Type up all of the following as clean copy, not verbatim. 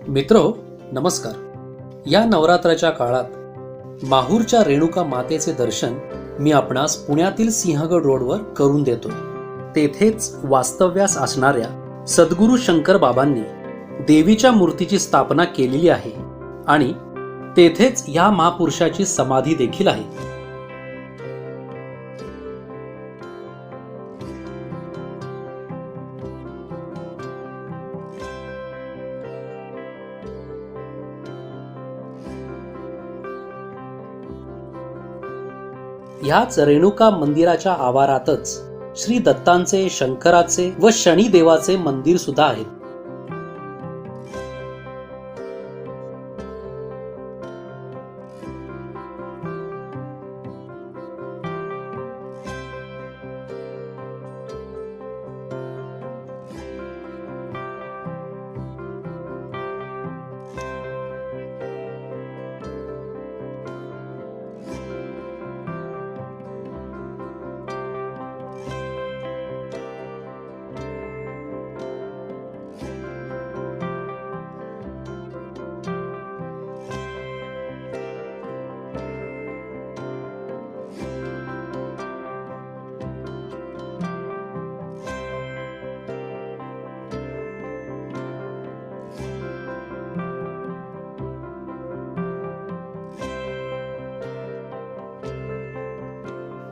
मित्रो नमस्कार। या नवरात्राच्या काळात माहूरच्या रेणुका मातेचे दर्शन मी आपणास पुण्यातील सिंहगड रोडवर करून देतोय। तेथेच वास्तव्यास असणाऱ्या सद्गुरू शंकर बाबांनी देवीच्या मूर्तीची स्थापना केलेली आहे आणि तेथेच या महापुरुषाची समाधी देखील आहे। ह्याच रेणुका मंदिराच्या आवारातच श्री दत्तांचे, शंकराचे व शनिदेवाचे मंदिर सुद्धा आहे।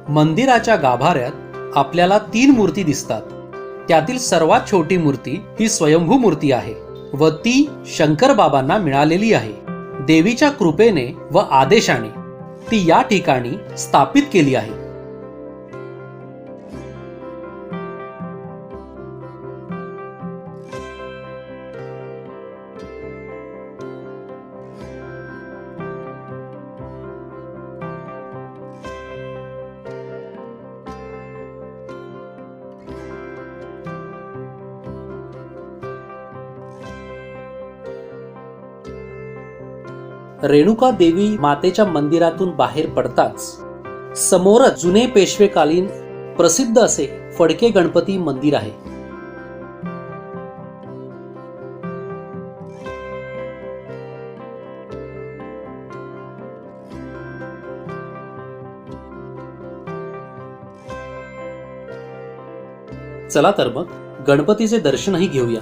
मंदिराच्या गाभाऱ्यात आपल्याला 3 मूर्ती दिसतात। त्यातील सर्वात छोटी मूर्ती ही स्वयंभू मूर्ती आहे व ती शंकर बाबांना मिळालेली आहे। देवीच्या कृपेने व आदेशाने ती या ठिकाणी स्थापित केली आहे। रेणुका देवी मातेच्या मंदिरातून बाहेर पडताच समोरच जुने पेशवेकालीन प्रसिद्ध असे फडके गणपती मंदिर आहे। चला तर मग गणपतीचे दर्शनही घेऊया।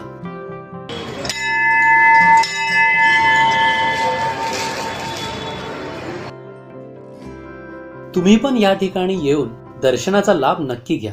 तुम्ही पण या ठिकाणी येऊन दर्शनाचा लाभ नक्की घ्या।